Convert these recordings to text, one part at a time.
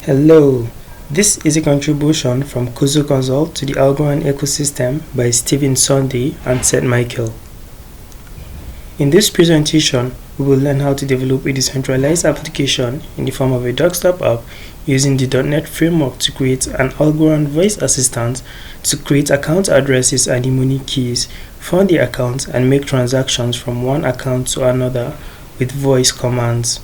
Hello, this is a contribution from Kuzu Consult to the Algorand ecosystem by Stephen Sunday and Seth Michael. In this presentation, we will learn how to develop a decentralized application in the form of a desktop app using the .NET framework to create an Algorand voice assistant to create account addresses and mnemonic keys, fund the account, and make transactions from one account to another with voice commands.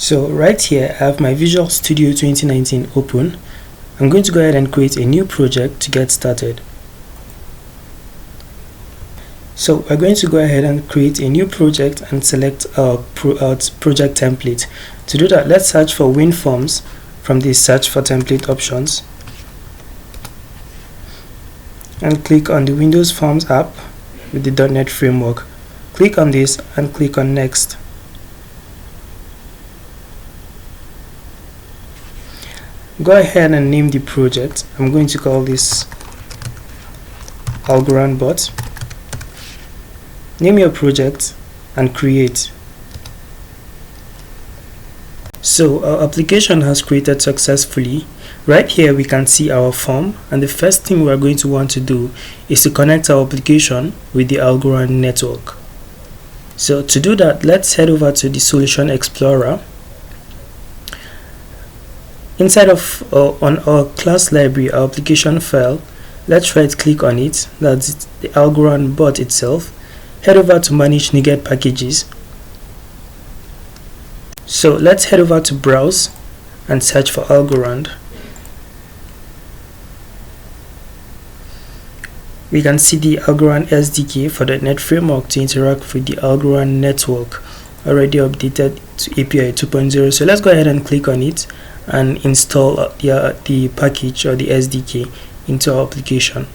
So right here I have my Visual Studio 2019 open. I'm going to go ahead and create a new project to get started. So we're going to go ahead and create a new project and select our project template. To do that, let's search for WinForms from the search for template options and click on the Windows Forms app with the .NET framework. Click on this and click on Next. Go ahead and name the project. I'm going to call this Algorand Bot. Name your project and create. So our application has created successfully. Right here we can see our form, and the first thing we are going to want to do is to connect our application with the Algorand network. So to do that, let's head over to the Solution Explorer. Inside of on our class library, our application file, let's right click on it, that's the Algorand bot itself. Head over to Manage NuGet Packages. So let's head over to Browse and search for Algorand. We can see the Algorand SDK for the .NET framework to interact with the Algorand network, already updated to API 2.0. So let's go ahead and click on it and install the package or the SDK into our application.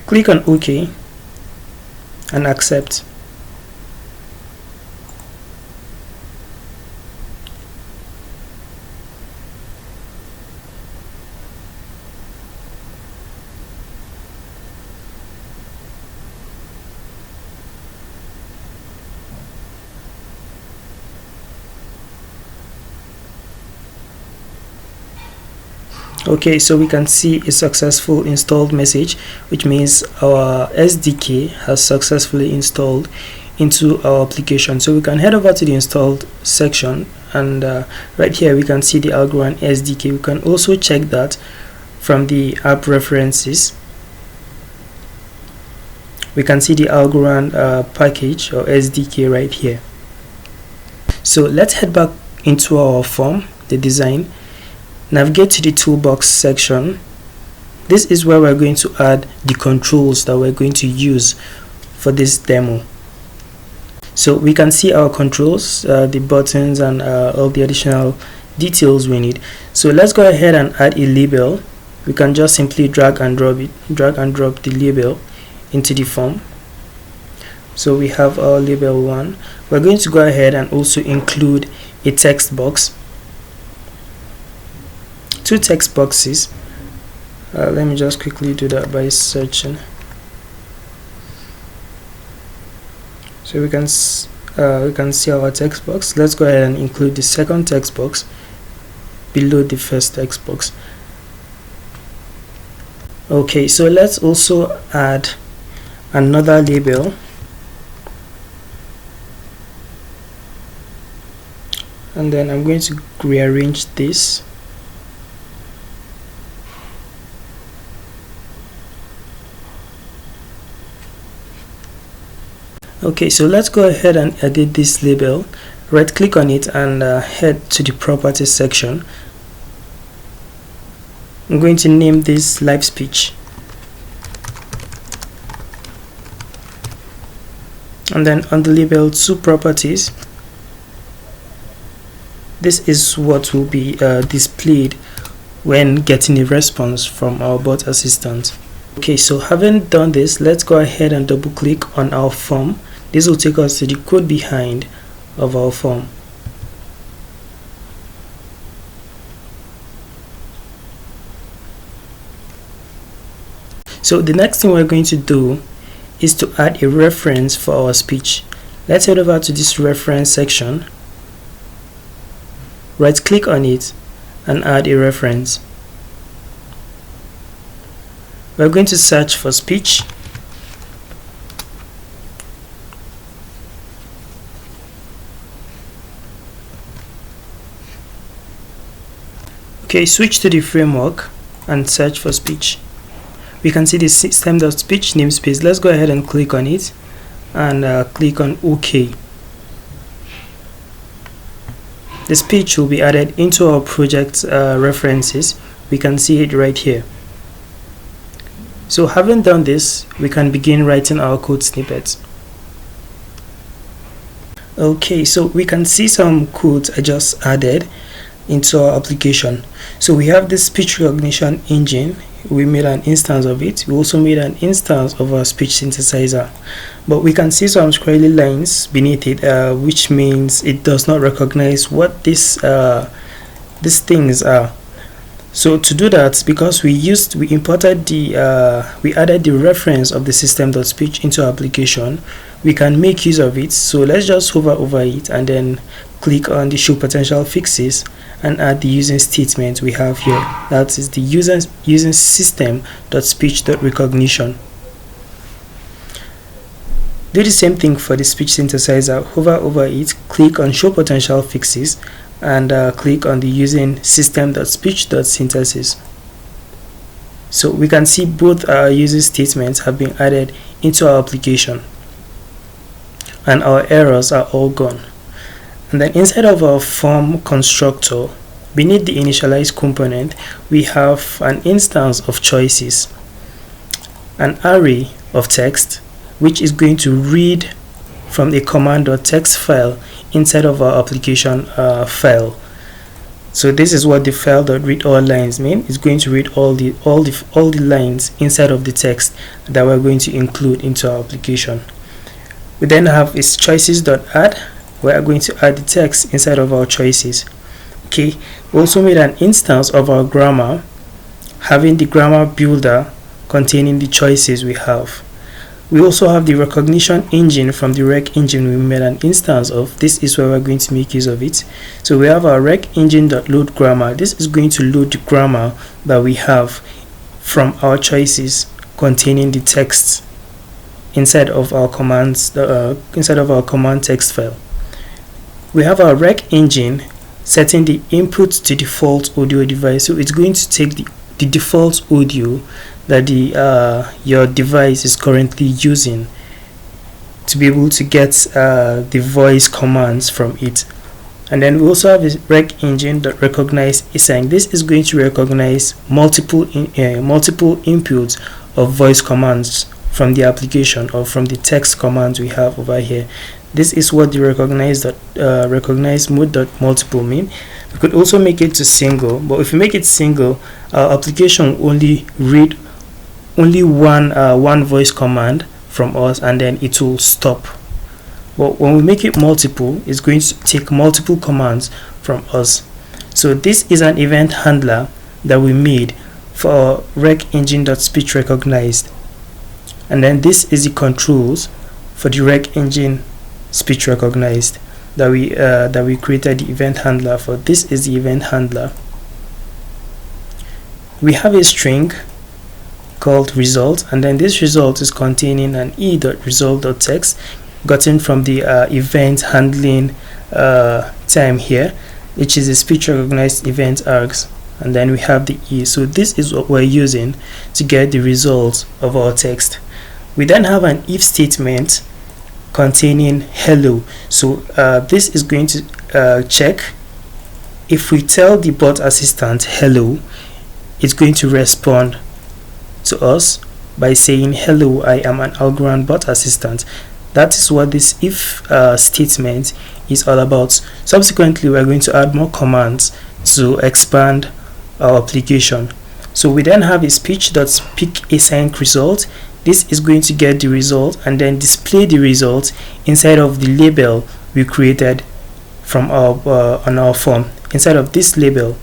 Click on OK and accept. Okay, so we can see a successful installed message, which means our SDK has successfully installed into our application. So we can head over to the installed section, and right here we can see the Algorand SDK. We can also check that from the app references. We can see the Algorand package or SDK right here. So let's head back into our form, the design. Navigate to the toolbox section. This is where we're going to add the controls that we're going to use for this demo. So we can see our controls, the buttons, and all the additional details we need. So let's go ahead and add a label. We can just simply drag and drop the label into the form. So we have our label 1. We're going to go ahead and also include a text box. 2 text boxes. Let me just quickly do that by searching. So we can see our text box. Let's go ahead and include the second text box below the first text box. Okay, so let's also add another label. And then I'm going to rearrange this. Okay, so let's go ahead and edit this label. Right click on it and head to the properties section. I'm going to name this live speech, and then on the label 2 properties, this is what will be displayed when getting a response from our bot assistant. Okay, so having done this, let's go ahead and double click on our form. This will take us to the code behind of our form. So the next thing we're going to do is to add a reference for our speech. Let's head over to this reference section, right click on it and add a reference. We're going to search for speech. Okay, switch to the framework and search for speech. We can see the system.speech namespace. Let's go ahead and click on it and click on OK. The speech will be added into our project references. We can see it right here. So having done this, we can begin writing our code snippets. Okay, so we can see some codes I just added into our application. So we have this speech recognition engine. We made an instance of it. We also made an instance of our speech synthesizer, but we can see some squiggly lines beneath it, which means it does not recognize what these things are. So to do that, because we added the reference of the system.speech into our application, we can make use of it. So let's just hover over it and then click on the show potential fixes and add the using statement we have here. That is the using system.speech.recognition. Do the same thing for the speech synthesizer. Hover over it, click on show potential fixes and click on the using system.speech.synthesis. So we can see both our using statements have been added into our application and our errors are all gone. And then inside of our form constructor, beneath the initialize component, we have an instance of choices, an array of text which is going to read from a command.txt file inside of our application file. So this is what the file.readAllLines mean. It's going to read all the lines inside of the text that we're going to include into our application. We then have is choices.add. We are going to add the text inside of our choices. Okay, we also made an instance of our grammar, having the grammar builder containing the choices we have. We also have the recognition engine from the rec engine we made an instance of. This is where we're going to make use of it. So we have our rec engine.load grammar. This is going to load the grammar that we have from our choices containing the text inside of our commands, inside of our command text file. We have our rec engine setting the input to default audio device. So it's going to take the default audio that your device is currently using to be able to get the voice commands from it. And then we also have this rec engine that recognize assign. This is going to recognize multiple inputs of voice commands from the application or from the text commands we have over here. This is what the recognize mode.multiple mean. We could also make it to single, but if you make it single, our application will only read one voice command from us and then it will stop. But when we make it multiple, it's going to take multiple commands from us. So this is an event handler that we made for rec engine.speech recognized, and then this is the controls for the rec engine speech recognized that we created the event handler for. This is the event handler. We have a string called result, and then this result is containing an e.result.text gotten from the event handling time here, which is a speech recognized event args, and then we have the e. So this is what we're using to get the results of our text. We then have an if statement containing hello. So this is going to check if we tell the bot assistant hello, it's going to respond to us by saying hello, I am an Algorand bot assistant. That is what this if statement is all about. Subsequently, we are going to add more commands to expand our application. So we then have a speech.speakAsync result. This is going to get the result and then display the result inside of the label we created from our on our form, inside of this label.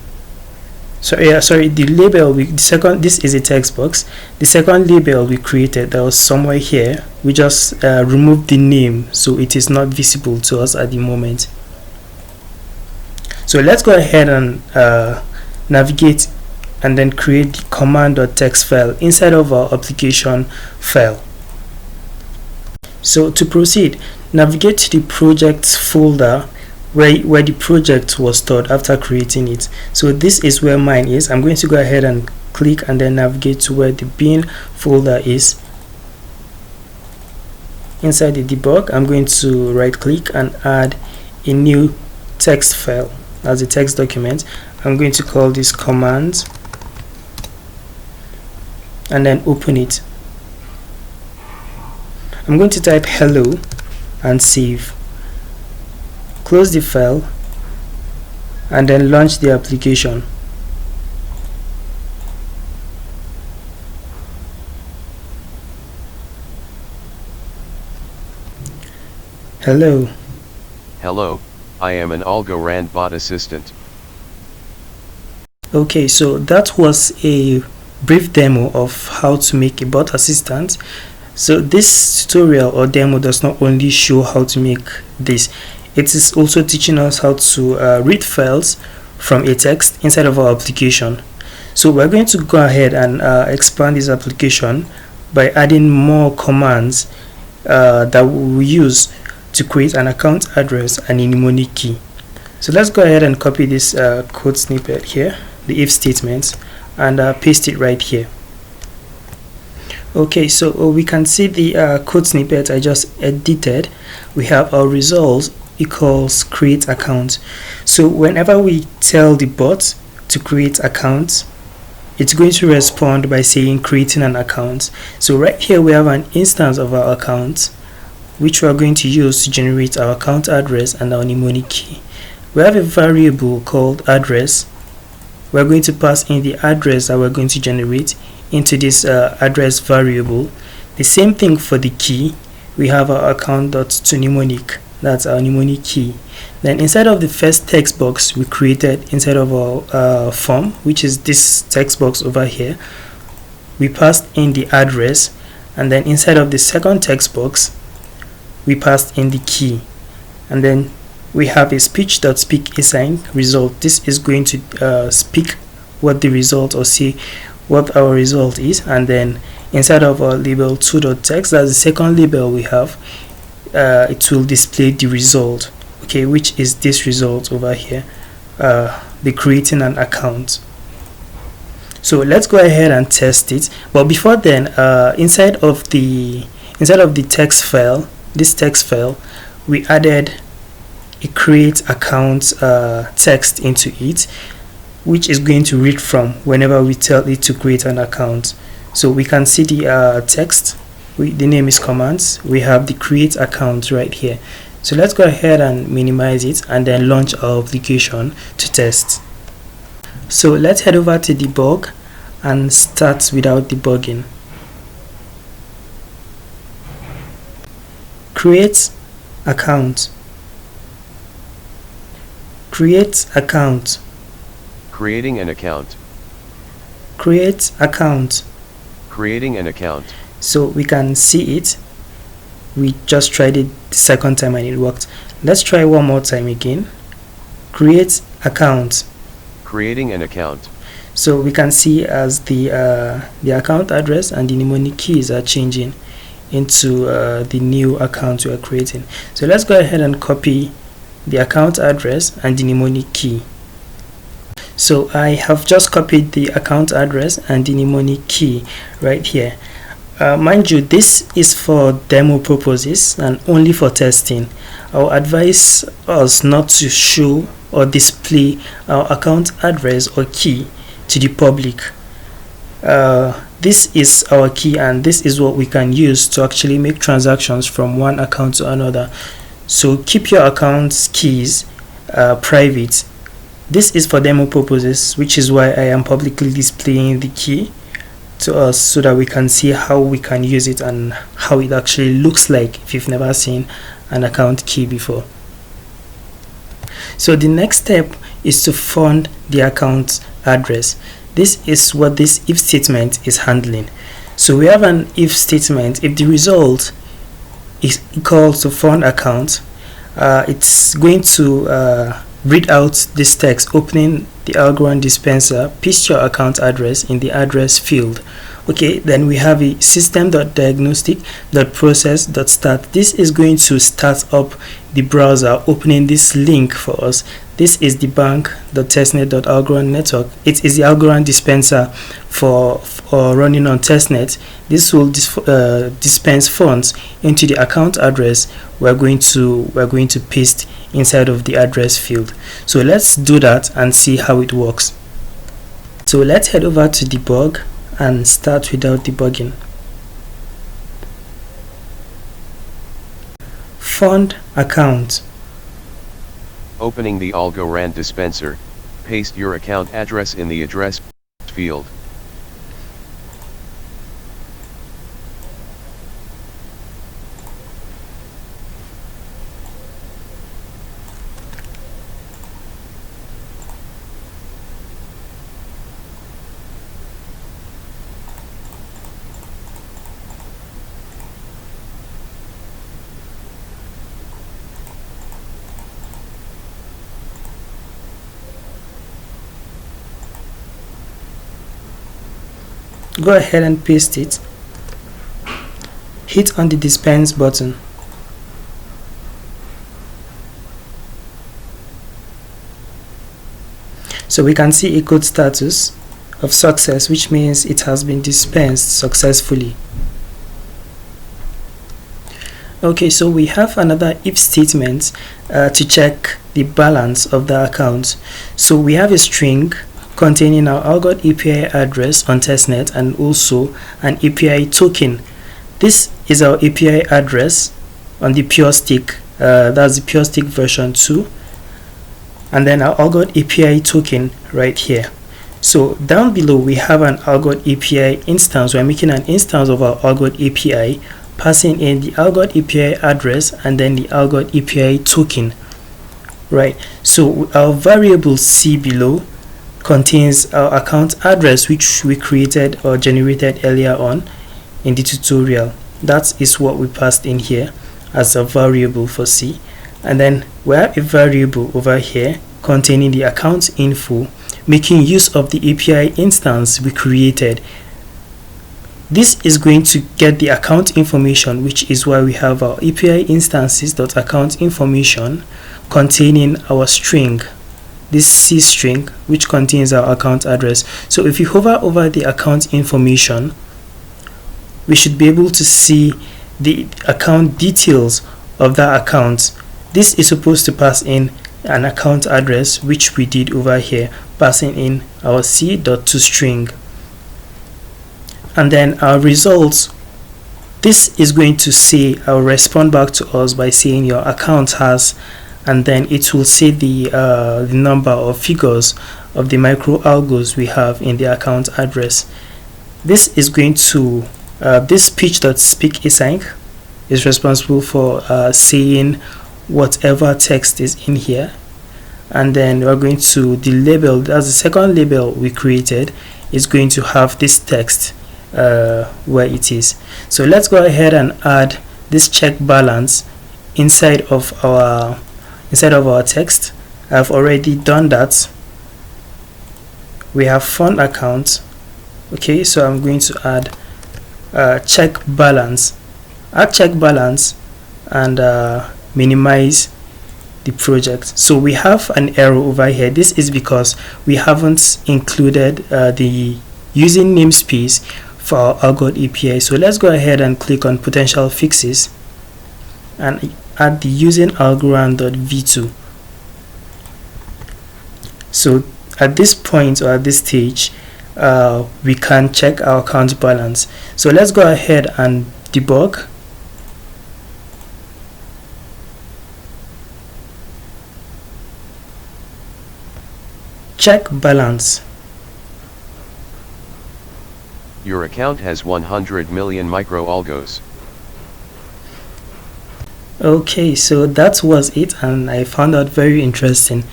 So the label this is a text box. The second label we created that was somewhere here, we just removed the name so it is not visible to us at the moment. So let's go ahead and navigate and then create the command.txt file inside of our application file. So to proceed, navigate to the projects folder where the project was stored after creating it. So this is where mine is. I'm going to go ahead and click and then navigate to where the bin folder is. Inside the debug, I'm going to right click and add a new text file as a text document. I'm going to call this commands and then open it. I'm going to type hello and save. Close the file and then launch the application. Hello. Hello, I am an Algorand bot assistant. Okay, so that was a brief demo of how to make a bot assistant. So this tutorial or demo does not only show how to make this, it is also teaching us how to read files from a text inside of our application. So we're going to go ahead and expand this application by adding more commands that we will use to create an account address and a mnemonic key. So let's go ahead and copy this code snippet here, the if statement, and paste it right here. Okay, so we can see the code snippet I just edited. We have our results equals create account. So whenever we tell the bot to create account, it's going to respond by saying creating an account. So right here we have an instance of our account which we are going to use to generate our account address and our mnemonic key. We have a variable called address. We're going to pass in the address that we're going to generate into this address variable. The same thing for the key. We have our account.toMnemonic. That's our mnemonic key. Then inside of the first text box we created inside of our form, which is this text box over here, we passed in the address, and then inside of the second text box we passed in the key, and then we have a speech.speakAsync result. This is going to speak what the result or say what our result is, and then inside of our label 2.text, that's the second label we have, it will display the result, okay, which is this result over here, the creating an account. So let's go ahead and test it. But before then, inside of the text file, this text file, we added a create account text into it, which is going to read from whenever we tell it to create an account. So we can see the text, the name is commands, we have the create account right here. So let's go ahead and minimize it and then launch our application to test. So let's head over to debug and start without debugging. Create account. Create account. Creating an account. Create account. Creating an account. So we can see it. We just tried it the second time and it worked. Let's try one more time again. Create account. Creating an account. So we can see as the account address and the mnemonic keys are changing into the new account we are creating. So let's go ahead and copy the account address and the mnemonic key. So I have just copied the account address and the mnemonic key right here. Mind you, this is for demo purposes and only for testing. I will advise us not to show or display our account address or key to the public. This is our key and this is what we can use to actually make transactions from one account to another. So keep your account's keys private This is for demo purposes, which is why I am publicly displaying the key to us so that we can see how we can use it and how it actually looks like if you've never seen an account key before. So the next step is to fund the account address. This is what this if statement is handling. So we have an if statement. If the result is equal to fund account, it's going to read out this text opening the Algorand dispenser, paste your account address in the address field. Okay, then we have a system.diagnostic.process.start. This is going to start up the browser, opening this link for us. This is the bank.testnet.algorand network. It is the Algorand dispenser for running on testnet. This will dispense funds into the account address we're going to paste inside of the address field. So let's do that and see how it works. So let's head over to debug and start without debugging. Fund account. Opening the Algorand dispenser, paste your account address in the address field. Go ahead and paste it. Hit on the dispense button. So we can see a code status of success, which means it has been dispensed successfully. Okay, so we have another if statement to check the balance of the account. So we have a string containing our Algorand API address on testnet and also an API token. This is our API address on the pure stick, that's the pure stick version 2, and then our Algorand API token right here. So down below we have an Algorand API instance. We're making an instance of our Algorand API, passing in the Algorand API address and then the Algorand API token. Right, so our variable C below contains our account address, which we created or generated earlier on in the tutorial. That is what we passed in here as a variable for C. And then we have a variable over here containing the account info, making use of the API instance we created. This is going to get the account information, which is why we have our API instances.account information containing our string, this C string, which contains our account address. So if you hover over the account information, we should be able to see the account details of that account. This is supposed to pass in an account address, which we did over here, passing in our C.toString. And then our results, this is going to say, I'll respond back to us by saying your account has, and then it will say the number of figures of the micro algos we have in the account address. This is going to this speech.speak async is responsible for saying whatever text is in here, and then we're going to the label, that's the second label we created, is going to have this text where it is. So let's go ahead and add this check balance inside of our text. I've already done that. We have fund account. Okay, so I'm going to add check balance. Add check balance and minimize the project. So we have an error over here. This is because we haven't included the using namespace for our Algorand API. So let's go ahead and click on potential fixes and add the using Algorand.v2. So at this point or at this stage, we can check our account balance. So let's go ahead and debug. check balance. Your account has 100 million micro-algos. Okay, so that was it, and I found out very interesting.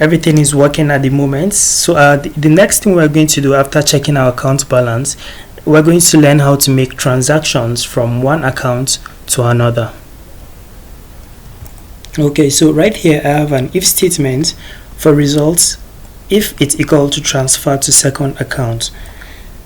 Everything is working at the moment. So the next thing we're going to do after checking our account balance, we're going to learn how to make transactions from one account to another. Okay, so right here I have an if statement for results if it's equal to transfer to second account.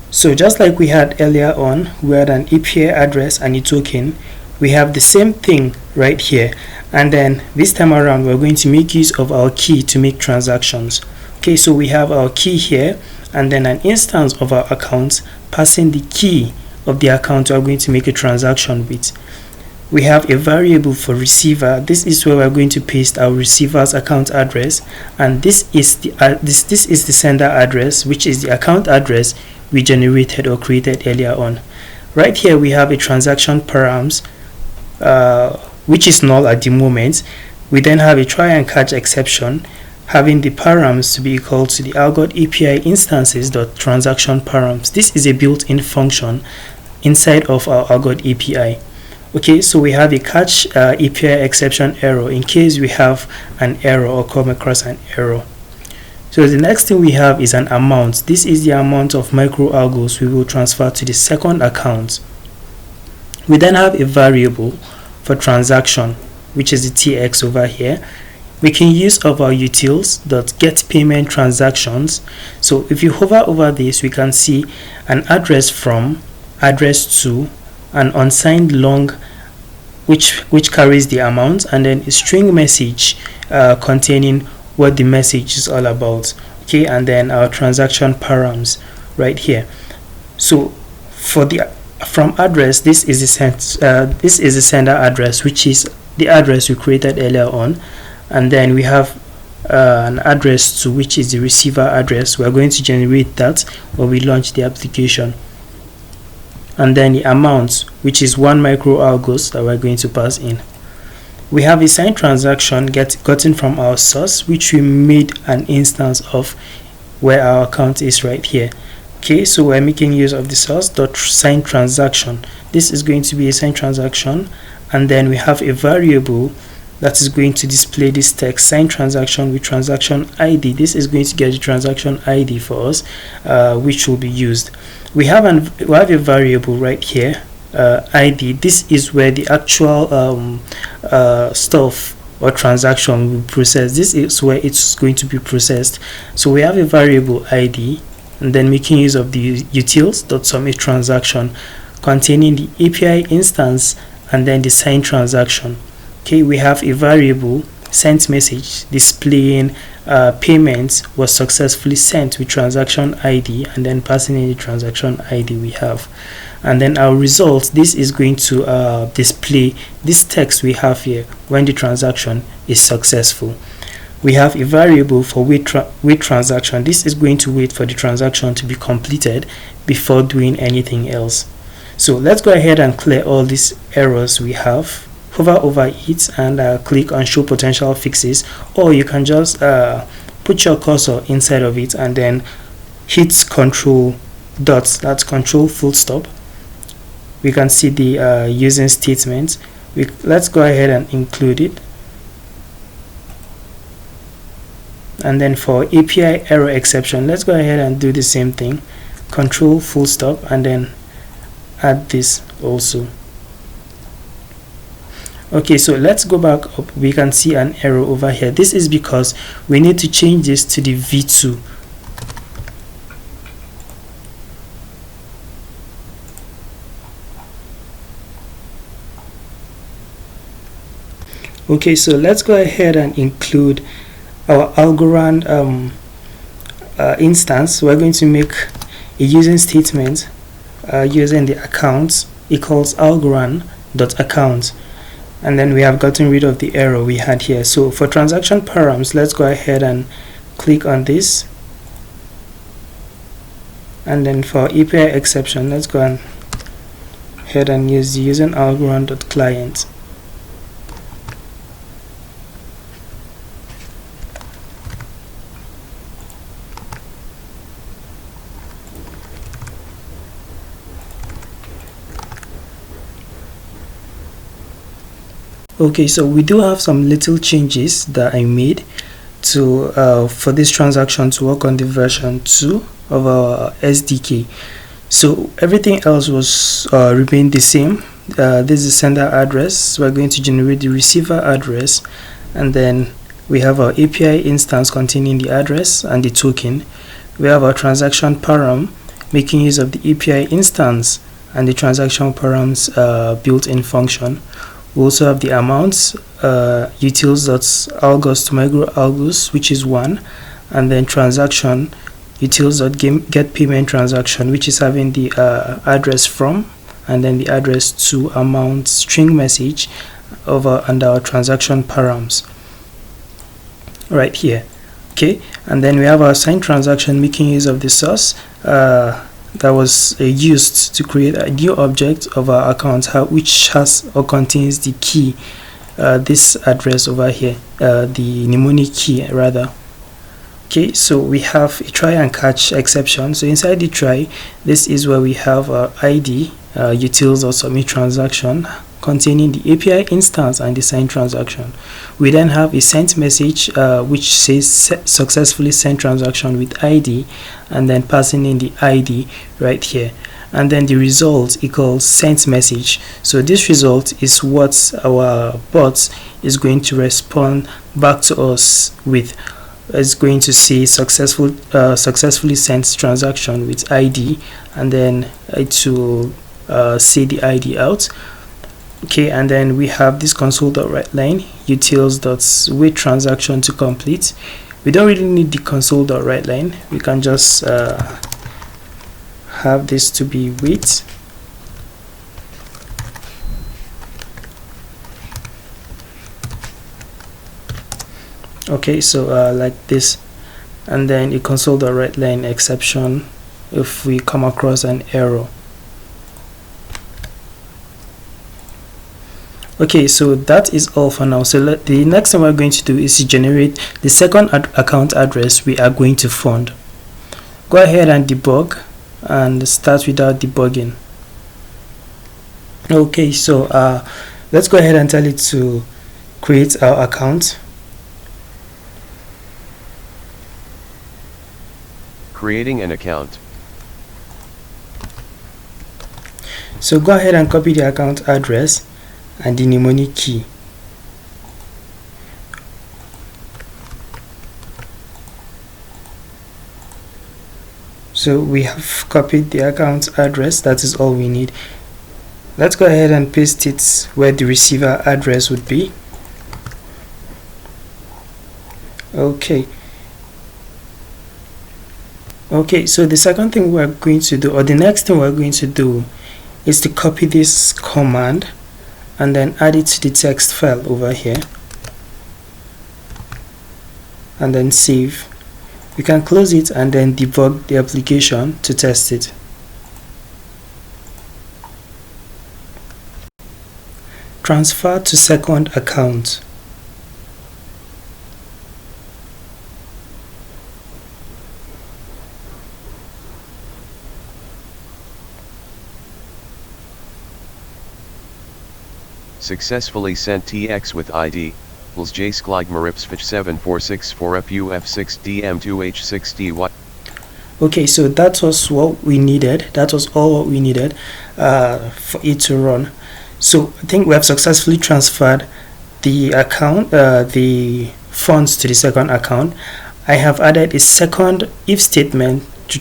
So just like we had earlier on, we had an API address and a token. We have the same thing right here, and then this time around we're going to make use of our key to make transactions. Okay, so we have our key here and then an instance of our account passing the key of the account we're going to make a transaction with. We have a variable for receiver. This is where we're going to paste our receiver's account address, and this is the sender address, which is the account address we generated or created earlier on. Right here we have a transaction params, which is null at the moment. We then have a try and catch exception, having the params to be equal to the Algorand API instances.transaction params. This is a built-in function inside of our Algorand API. Okay, so we have a catch API exception error in case we have an error or come across an error. So the next thing we have is an amount. This is the amount of micro-algos we will transfer to the second account. We then have a variable for transaction, which is the TX over here. We can use of our utils.getPayment transactions. So if you hover over this, we can see an address from, address to, an unsigned long, which carries the amount, and then a string message containing what the message is all about. Okay, and then our transaction params right here. So for the from address, this is the sender address, which is the address we created earlier on, and then we have an address to, which is the receiver address. We're going to generate that when we launch the application. And then the amount, which is 1 micro-algos that we're going to pass in. We have a signed transaction gotten from our source, which we made an instance of where our account is right here. Okay, so we're making use of the source.signed transaction. This is going to be a signed transaction, and then we have a variable that is going to display this text, signed transaction with transaction ID. This is going to get the transaction ID for us, which will be used. We have a variable right here, ID. This is where the actual stuff or transaction will be processed. This is where it's going to be processed. So we have a variable ID, and then making use of the utils.submit transaction containing the API instance and then the signed transaction. Okay, we have a variable sent message displaying payment was successfully sent with transaction ID, and then passing in the transaction ID we have. And then our result, this is going to display this text we have here when the transaction is successful. We have a variable for wait transaction. This is going to wait for the transaction to be completed before doing anything else. So let's go ahead and clear all these errors we have. Hover over it and click on show potential fixes, or you can just put your cursor inside of it and then hit control dots, that's control full stop. We can see the using statement. Let's go ahead and include it. And then for API error exception, let's go ahead and do the same thing, control full stop, and then add this also. Okay, so let's go back up. We can see an error over here. This is because we need to change this to the v2. Okay, so let's go ahead and include our Algorand instance. We're going to make a using statement using the account equals Algorand.account, and then we have gotten rid of the error we had here. So for transaction params, let's go ahead and click on this, and then for API exception, let's go ahead and use the using Algorand.client. Okay, so we do have some little changes that I made to for this transaction to work on the version 2 of our SDK. So everything else was remained the same. This is sender address. We're going to generate the receiver address, and then we have our API instance containing the address and the token. We have our transaction param making use of the API instance and the transaction params built-in function. We also have the amounts, utils.algos to microalgos, which is 1, and then transaction utils.get payment transaction, which is having the address from and then the address to amount string message over and our transaction params right here. Okay, and then we have our signed transaction making use of the source that was used to create a new object of our account, which has or contains the key, this address over here, the mnemonic key rather. Okay, so we have a try and catch exception. So inside the try, this is where we have our ID, utils or submit transaction containing the API instance and the signed transaction. We then have a sent message which says successfully sent transaction with ID, and then passing in the ID right here, and then the result equals sent message. So this result is what our bot is going to respond back to us with. It's going to say successfully sent transaction with ID, and then it will say the ID out. Okay, and then we have this console.writeLine utils.wait transaction to complete. We don't really need the console.writeLine. We can just have this to be wait. Okay, so like this, and then a console.writeLine exception if we come across an error. Okay, so that is all for now. So the next thing we're going to do is to generate the second account address we are going to fund. Go ahead and debug and start without debugging. Okay, so let's go ahead and tell it to create our account. Creating an account. So go ahead and copy the account address and the mnemonic key. So we have copied the account address. That is all we need. Let's go ahead and paste it where the receiver address would be. Okay, so the second thing we're going to do, or the next thing we're going to do, is to copy this command and then add it to the text file over here, and then save. You can close it and then debug the application to test it. Transfer to second account. Successfully sent TX with ID, Pls J Sklagmaripsvich 7464FUF6DM2H6DY. Okay, so that was what we needed. That was all what we needed for it to run. So I think we have successfully transferred the account, the funds to the second account. I have added a second if statement to,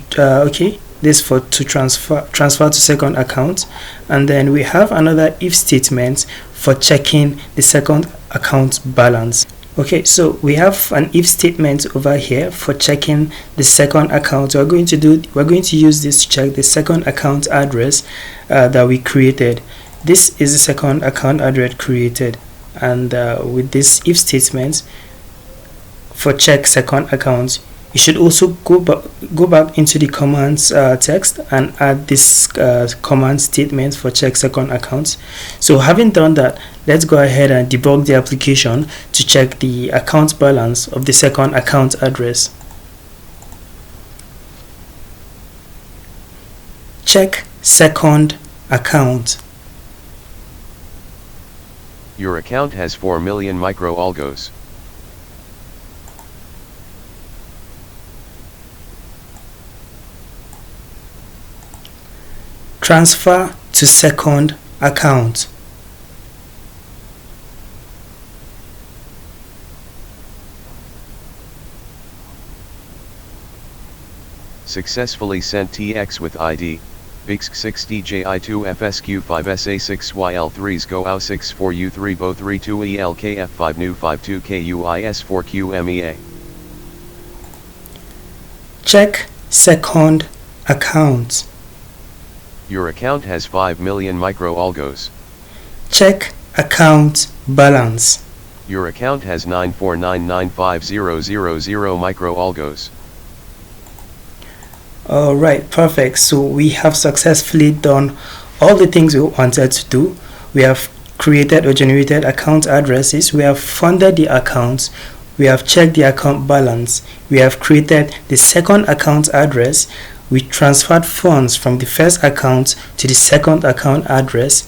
this for to transfer to second account, and then we have another if statement for checking the second account balance. Okay, so we have an if statement over here for checking the second account. We're going to use this to check the second account address that we created. This is the second account address created, and with this if statement for check second account, you should also go back into the commands text and add this command statement for check second account. So having done that, let's go ahead and debug the application to check the account balance of the second account address. Check second account. Your account has 4 million micro-algos. Transfer to second account. Successfully sent TX with ID, BIX6DJ2FSQ5SA6YL3SGO6 4U3BO32ELKF5 NU 52KUIS4QMEA. Check second account. Your account has 5 million micro-algos. Check account balance. Your account has 9499500 micro-algos. Alright, perfect. So we have successfully done all the things we wanted to do. We have created or generated account addresses. We have funded the accounts. We have checked the account balance. We have created the second account address. We transferred funds from the first account to the second account address.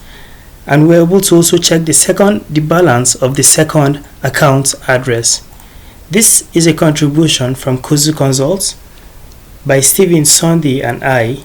And we're able to also check the balance of the second account address. This is a contribution from Kuzu Consults by Steven, Sunday, and I.